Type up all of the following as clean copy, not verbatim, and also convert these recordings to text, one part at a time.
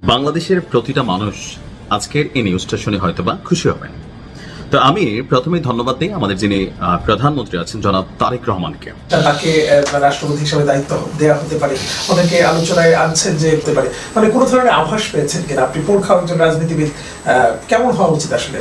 বাংলাদেশের প্রতিটা মানুষ আজকের এই নিউজটা শুনে হয়তোবা খুশি হবেন। তো আমি প্রথমেই ধন্যবাদ দিই আমাদের যিনি প্রধানমন্ত্রী আছেন জনাব তারেক রহমানকে। তাকে রাষ্ট্রপতি হিসেবে দায়িত্ব দেওয়া হতে পারে, অনেকে আলোচনায় আনছেন যে হতে পারে, মানে কোনো ধরনের আভাস পেয়েছেন কিনা আপনি? পরীক্ষা একজন রাজনীতিবিদ, কেমন হওয়া উচিত আসলে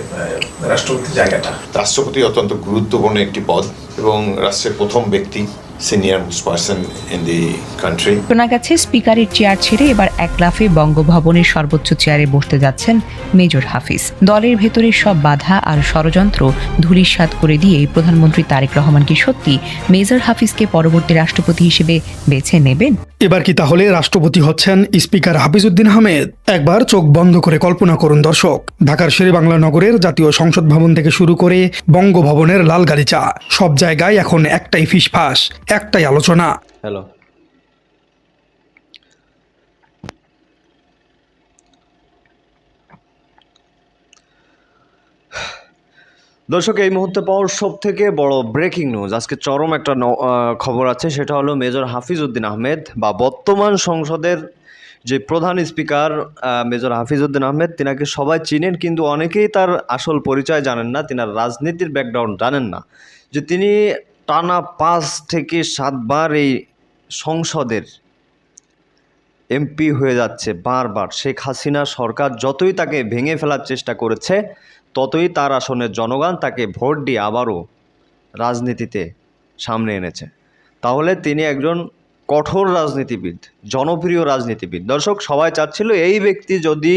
রাষ্ট্রপতির জায়গাটা? রাষ্ট্রপতি অত্যন্ত গুরুত্বপূর্ণ একটি পদ এবং রাষ্ট্রের প্রথম ব্যক্তি, senior most person in the country. শোনা গেছে স্পিকারের চেয়ার ছেড়ে এবার এক লাফে বঙ্গভবনের সর্বোচ্চ চেয়ারে বসতে যাচ্ছেন মেজর হাফিজ। দলের ভেতরে সব বাধা আর ষড়যন্ত্র ধূলিসাৎ করে দিয়ে প্রধানমন্ত্রী তারেক রহমান কি সত্যি মেজর হাফিজকে পরবর্তী রাষ্ট্রপতি হিসেবে বেছে নেবেন? এবার কি তাহলে রাষ্ট্রপতি হচ্ছেন স্পিকার হাফিজউদ্দিন আহমেদ? একবার চোখ বন্ধ করে কল্পনা করুন দর্শক, ঢাকার শেরেবাংলা নগরের জাতীয় সংসদ ভবন থেকে শুরু করে বঙ্গভবনের লাল গালিচা, সব জায়গায় এখন একটাই ফিসফাস, একটাই আলোচনা। হ্যালো, দর্শক, এই মুহূর্তে পাওয়ার সব থেকে বড় ব্রেকিং নিউজ, আজকে চরম একটা খবর আছে। সেটা হলো মেজর হাফিজউদ্দিন আহমেদ বা বর্তমান সংসদের যে প্রধান স্পিকার মেজর হাফিজউদ্দিন আহমেদ, তিনাকে সবাই চিনেন, কিন্তু অনেকেই তার আসল পরিচয় জানেন না, তিনার রাজনীতির ব্যাকগ্রাউন্ড জানেন না, যে তিনি টানা 5 থেকে 7 বার এই সংসদের এমপি হয়ে যাচ্ছে বারবার। শেখ হাসিনা সরকার যতই তাকে ভেঙে ফেলার চেষ্টা করেছে, ততই তার আসনের জনগণ তাকে ভোট দিয়ে আবারও রাজনীতিতে সামনে এনেছে। তাহলে তিনি একজন কঠোর রাজনীতিবিদ, জনপ্রিয় রাজনীতিবিদ। দর্শক, সবাই চাচ্ছিল এই ব্যক্তি যদি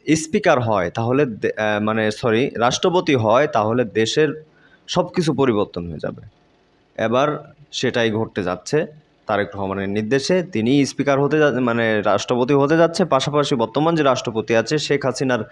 স্পিকার হয় তাহলে রাষ্ট্রপতি হয় তাহলে দেশের সব কিছু পরিবর্তন হয়ে যাবে। এবার সেটাই ঘটতে যাচ্ছে। তারেক রহমানের নির্দেশে তিনি স্পিকার হতে রাষ্ট্রপতি হতে যাচ্ছে। পাশাপাশি বর্তমান যে রাষ্ট্রপতি আছে শেখ হাসিনার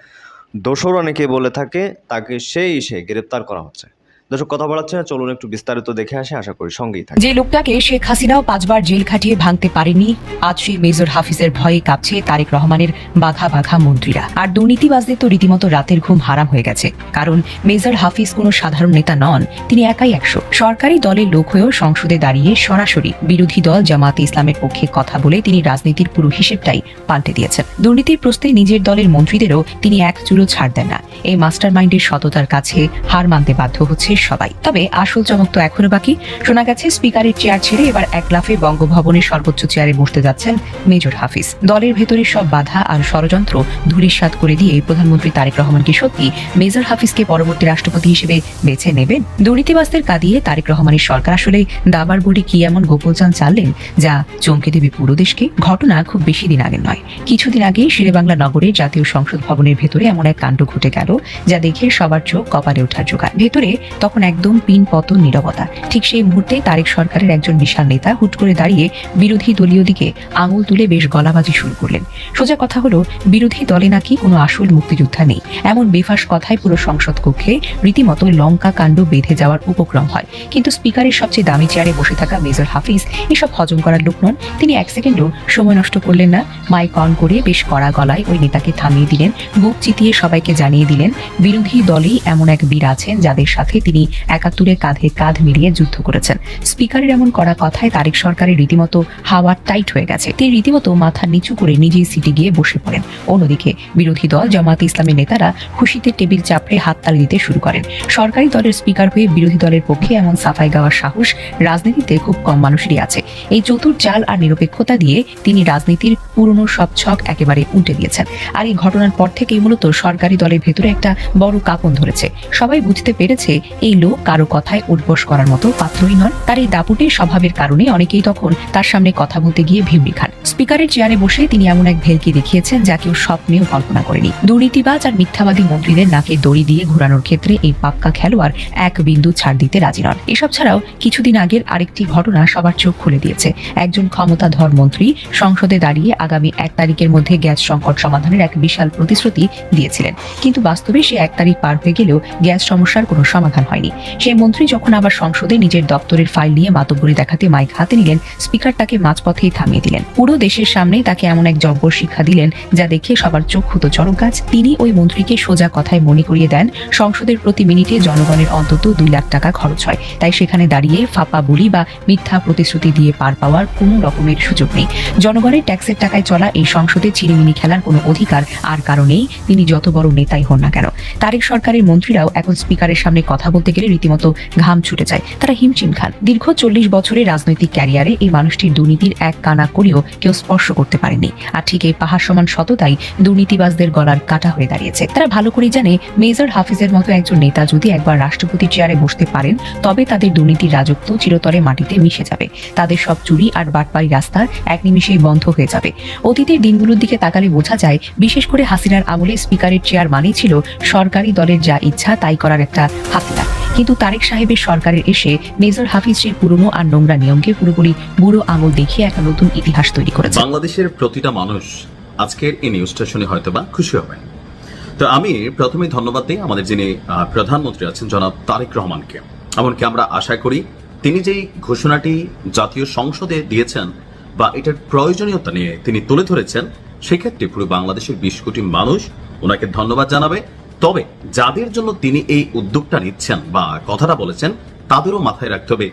দোসর অনেকে বলে থাকে, তাকে সে গ্রেপ্তার করা হচ্ছে। দর্শক, কথা বলাচ্ছে না, চলুন একটু বিস্তারিত দেখে আসে, আশা করি সঙ্গেই থাকে। যে লোকটাকে শেখ হাসিনাও 5 বার জেল খাটিয়ে ভাঙতে পারেনি, আজ সেই মেজর হাফিজের ভয়ে কাঁপছে তারেক রহমানের বাঘা বাঘা মন্ত্রীরা। আর দুর্নীতিবাজদের তো রীতিমতো রাতের ঘুম হারাম হয়ে গেছে, কারণ মেজর হাফিজ কোনো সাধারণ নেতা নন, তিনি একাই 100। সরকারি দলের লোক হয়েও সংসদে দাঁড়িয়ে সরাসরি বিরোধী দল জামাতে ইসলামের পক্ষে কথা বলে তিনি রাজনীতির পুরো হিসেবটাই পাল্টে দিয়েছেন। দুর্নীতির প্রশ্নে নিজের দলের মন্ত্রীদেরও তিনি এক চুলো ছাড় দেন না। এই মাস্টার মাইন্ডের সততার কাছে হার মানতে বাধ্য হচ্ছে সবাই। তবে আসল চমক তো এখনো বাকি। শোনা গেছে স্পিকারের চেয়ার ছেড়ে এবার এক লাফে বঙ্গভবনের সর্বোচ্চ চেয়ারে বসতে যাচ্ছেন মেজর হাফিজ। দলের ভেতরে সব বাধা আর ষড়যন্ত্র ধূলিসাৎ করে দিয়ে প্রধানমন্ত্রী তারেক রহমান কি সত্যি মেজর হাফিজকে পরবর্তী রাষ্ট্রপতি হিসেবে বেছে নেবেন? দুর্নীতিবাজদের কাঁদিয়ে তারেক রহমানের সরকার আসলে দাবার বড়ি কি এমন গোপলচাল চাললেন যা চমকে দেবে পুরো দেশকে? ঘটনা খুব বেশি দিন আগে নয়, কিছুদিন আগে শেরেবাংলা নগরের জাতীয় সংসদ ভবনের ভেতরে এমন এক কাণ্ড ঘটে গেল যা দেখে সবার চোখ কপালে ওঠার জোগাড়। ভেতরে তখন একদম পিন পতন নীরবতা। ঠিক সেই মুহূর্তে তারেক সরকারের একজন বিশাল নেতা হুট করে দাঁড়িয়ে বিরোধী দলীয় দিকে আঙুল তুলে বেশ গলাবাজি শুরু করলেন। সোজা কথা হলো, বিরোধী দলে নাকি কোনো আসল মুক্তিযোদ্ধা নেই, এমন বেফাস কথায় পুরো সংসদ কক্ষে রীতিমতো লঙ্কা কাণ্ড বেঁধে যাওয়ার উপক্রম হয়। কিন্তু স্পিকারের সবচেয়ে দামি চেয়ারে বসে থাকা মেজর হাফিজ এসব হজম করার লোক নন। তিনি 1 সেকেন্ডও সময় নষ্ট করলেন না। মাইক অন করে বেশ কড়া গলায় ওই নেতাকে থামিয়ে দিলেন, বুক চিতিয়ে সবাইকে জানিয়ে দিলেন বিরোধী দলেই এমন এক বীর আছেন যাদের সাথে তিনি 71-এ কাঁধে কাঁধ মিলিয়ে যুদ্ধ করেছেন। স্পিকারের এমন কড়া কথায় তারেক সরকারের রীতিমতো হাওয়া টাইট হয়ে গেছে। তিনি রীতিমতো মাথা নিচু করে নিজেই সিটে গিয়ে বসে পড়েন। অন্যদিকে বিরোধী দল জামাতে ইসলামের নেতারা খুশিতে টেবিল চাপড়ে হাততালি দিতে শুরু করেন। সরকারি দলের স্পিকার হয়ে বিরোধী দলের পক্ষে এমন সাফাই গাওয়ার সাহস রাজনীতিতে খুব কম মানুষেরই আছে। এই চতুর চাল আর নিরপেক্ষতা দিয়ে তিনি রাজনীতির পুরনো সব ছক একেবারে উল্টে দিয়েছেন। আর এই ঘটনার পর থেকেই মূলত সরকারি দলের ভেতরে একটা বড় কাঁপন ধরেছে। সবাই বুঝতে পেরেছে এই লোক কারো কথায় উঠবস করার মতো পাত্রই নন। তার এই দাপুটে স্বভাবের কারণে অনেকেই তখন তার সামনে কথা বলতে গিয়ে ভিমড়ি খান। স্পিকারের চেয়ারে বসে তিনি এমন এক ভেলকি দেখিয়েছেন যা কেউ স্বপ্নেও কল্পনা করেনি। দুর্নীতিবাজ আর মিথ্যাবাদী মন্ত্রীদের নাকে দড়ি দিয়ে ঘোরানোর ক্ষেত্রে এই পাক্কা খেলোয়াড় এক বিন্দু ছাড় দিতে রাজি নন। এসব ছাড়াও কিছুদিন আগের আরেকটি ঘটনা সবার চোখ খুলে দিয়েছে। একজন ক্ষমতাধর মন্ত্রী সংসদে দাঁড়িয়ে আগামী 1 তারিখের মধ্যে গ্যাস সংকট সমাধানের এক বিশাল প্রতিশ্রুতি দিয়েছিলেন, কিন্তু বাস্তবে সে 1 তারিখ পার হয়ে গেলেও গ্যাস সমস্যার কোনো সমাধান হয়নি। হয়নি। সেই মন্ত্রী যখন আবার সংসদে নিজের দপ্তরের ফাইল নিয়ে মাতব্বরি দেখাতে মাইক হাতে নিলেন, স্পিকার তাকে মাঝপথেই থামিয়ে দিলেন। পুরো দেশের সামনেই তাকে এমন এক জব্বর শিক্ষা দিলেন যা দেখে সবার চোখ হতো চড়ক গাছ। তিনি ওই মন্ত্রীকে সোজা কথায় মনে করিয়ে দেন সংসদের প্রতি মিনিটে জনগণের অন্তত 2 লাখ টাকা খরচ হয়, তাই সেখানে দাঁড়িয়ে ফাঁপা বুলি বা মিথ্যা প্রতিশ্রুতি দিয়ে পার পাওয়ার কোনো রকমের সুযোগ নেই। জনগণের ট্যাক্সের টাকায় চলা এই সংসদে চিরিমিনি খেলার কোনো অধিকার আর কারণেই তিনি যত বড় নেতাই হন না কেন। তারেক সরকারের মন্ত্রীরাও এখন স্পিকারের সামনে কথা বলতে গেলে রীতিমতো ঘাম ছুটে যায়, তারা হিমশিম খান। দীর্ঘ 40 বছরের রাজনৈতিক ক্যারিয়ারে এই মানুষটির দুর্নীতির এক কানা করিও কেউ স্পর্শ করতে পারেনি। আর ঠিক এই পাহাড় সমান সততাই দুর্নীতিবাজদের গলার কাটা হয়ে দাঁড়িয়েছে। তারা ভালো করে জানে মেজর হাফিজের মতো একজন নেতা যদি একবার রাষ্ট্রপতি চেয়ারে বসতে পারেন, তবে তাদের দুর্নীতির রাজত্ব চিরতরে মাটিতে মিশে যাবে। তাদের সব চুরি আর বাটপাড়ি রাস্তা এক নিমিষেই বন্ধ হয়ে যাবে। অতীতের দিনগুলোর দিকে তাকালে বোঝা যায়, বিশেষ করে হাসিনার আমলে স্পিকারের চেয়ার মানেই ছিল সরকারি দলের যা ইচ্ছা তাই করার একটা হাতিয়ার। কিন্তু তারেক সাহেবের সরকারের এসে মেজর হাফিজ সেই পুরনো আর নোংরা নিয়মকে পুরোপুরি বুড়ো আঙুল দেখিয়ে একটা নতুন ইতিহাস তৈরি করেছে। বাংলাদেশের প্রতিটা মানুষ আজকের এই নিউজটা শুনে হয়তোবা খুশি হবেন। তো আমি প্রথমেই ধন্যবাদ দিই আমাদের যিনি প্রধানমন্ত্রী আছেন জনাব তারেক রহমানকে। এমনকি আমরা আশা করি তিনি যেই ঘোষণাটি জাতীয় সংসদে দিয়েছেন বা এটার প্রয়োজনীয়তা নিয়ে তিনি তুলে ধরেছেন, সেক্ষেত্রে পুরো বাংলাদেশের 20 কোটি মানুষ ওনাকে ধন্যবাদ জানাবে। তবে যাদের জন্য তিনি এই উদ্যোগটা নিচ্ছেন বা কথাটা বলেছেন, তাদেরও মাথায় রাখতে হবে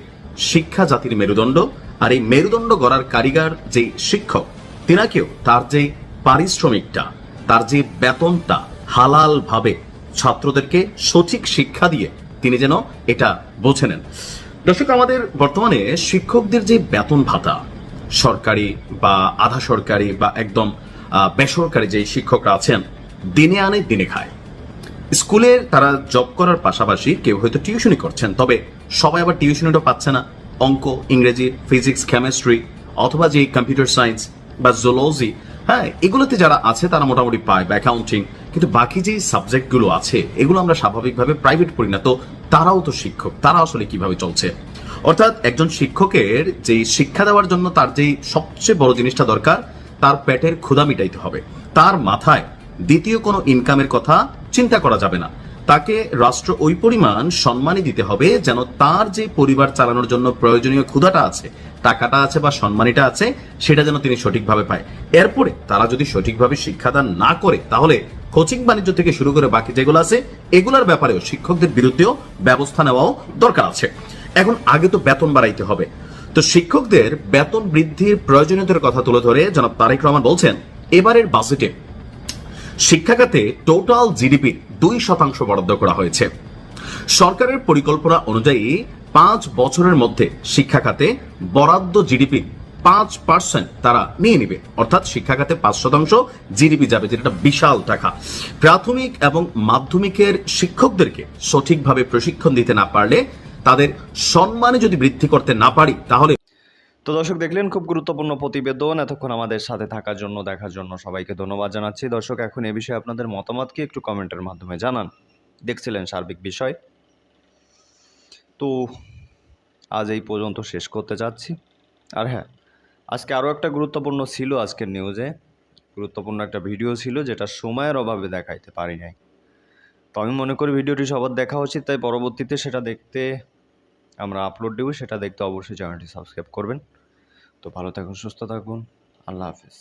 শিক্ষা জাতির মেরুদণ্ড, আর এই মেরুদণ্ড গড়ার কারিগর যে শিক্ষক, তিনাকেও তার যে পারিশ্রমিকটা, তার যে বেতনটা হালাল ভাবে ছাত্রদেরকে সঠিক শিক্ষা দিয়ে তিনি যেন এটা বুঝে নেন। দর্শক, আমাদের বর্তমানে শিক্ষকদের যে বেতন ভাতা, সরকারি বা আধা সরকারি বা একদম বেসরকারি যে শিক্ষকরা আছেন, দিনে আনে দিনে খায়। স্কুলের তারা জব করার পাশাপাশি কেউ হয়তো টিউশনি করছেন, তবে সবাই আবার টিউশনিটা পাচ্ছে না। অঙ্ক, ইংরেজি, ফিজিক্স, কেমিস্ট্রি অথবা যে কম্পিউটার সায়েন্স বা জুলজি, হ্যাঁ, এগুলোতে যারা আছে তারা মোটামুটি পায়, বা অ্যাকাউন্টিং। কিন্তু বাকি যে সাবজেক্টগুলো আছে এগুলো আমরা স্বাভাবিকভাবে প্রাইভেট পড়ি না, তো তারাও তো শিক্ষক, তারা আসলে কিভাবে চলছে? অর্থাৎ একজন শিক্ষকের যে শিক্ষা দেওয়ার জন্য তার যেই সবচেয়ে বড় জিনিসটা দরকার, তার পেটের ক্ষুধা মিটাইতে হবে। তার মাথায় দ্বিতীয় কোনো ইনকামের কথা চিন্তা করা যাবে না। তাকে রাষ্ট্র ওই পরিমাণ সম্মানই দিতে হবে যেন তার যে পরিবার চালানোর জন্য প্রয়োজনীয় ক্ষুধাটা আছে, টাকাটা আছে বা সম্মানিটা আছে, সেটা যেন তিনি সঠিকভাবে পায়। এরপরে তারা যদি সঠিকভাবে শিক্ষাদান না করে, তাহলে কোচিং বাণিজ্য থেকে শুরু করে বাকি যেগুলো আছে এগুলোর ব্যাপারেও শিক্ষকদের বিরুদ্ধেও ব্যবস্থা নেওয়াও দরকার আছে। এখন আগে তো বেতন বাড়াইতে হবে। তো শিক্ষকদের বেতন বৃদ্ধির প্রয়োজনীয়তার কথা তুলে ধরে জনাব তারেক রহমান বলছেন, এবারের বাজেটে শিক্ষা খাতে টোটাল জিডিপির 2% বরাদ্দ করা হয়েছে। সরকারের পরিকল্পনা অনুযায়ী 5 বছরের মধ্যে শিক্ষা খাতে বরাদ্দ জিডিপি 5% তারা নিয়ে নিবে। অর্থাৎ শিক্ষা খাতে 5% জিডিপি যাবে, যেটা বিশাল টাকা। প্রাথমিক এবং মাধ্যমিকের শিক্ষকদেরকে সঠিকভাবে প্রশিক্ষণ দিতে না পারলে, তাদের সম্মানে যদি বৃদ্ধি করতে না পারি, তাহলে তো দর্শক, দেখলেন খুব গুরুত্বপূর্ণ প্রতিবেদন। এতক্ষণ আমাদের সাথে থাকার জন্য, দেখার জন্য সবাইকে ধন্যবাদ জানাচ্ছি। দর্শক, এখন এ বিষয়ে আপনাদের মতামত কি একটু কমেন্টের মাধ্যমে জানান। দেখছিলেন সার্বিক বিষয়। তো আজ এই পর্যন্ত শেষ করতে যাচ্ছি। আর হ্যাঁ, আজকে আরও একটা গুরুত্বপূর্ণ ছিল, আজকের নিউজে গুরুত্বপূর্ণ একটা ভিডিও ছিল, যেটা সময়ের অভাবে দেখাইতে পারি নাই। তো আমি মনে করি ভিডিওটি সবার দেখা উচিত, তাই পরবর্তীতে সেটা দেখতে আমরা আপলোড দেব, সেটা দেখতে অবশ্যই চ্যানেলটি সাবস্ক্রাইব করবেন। তো ভালো থাকুন, সুস্থ থাকুন, আল্লাহ হাফিজ।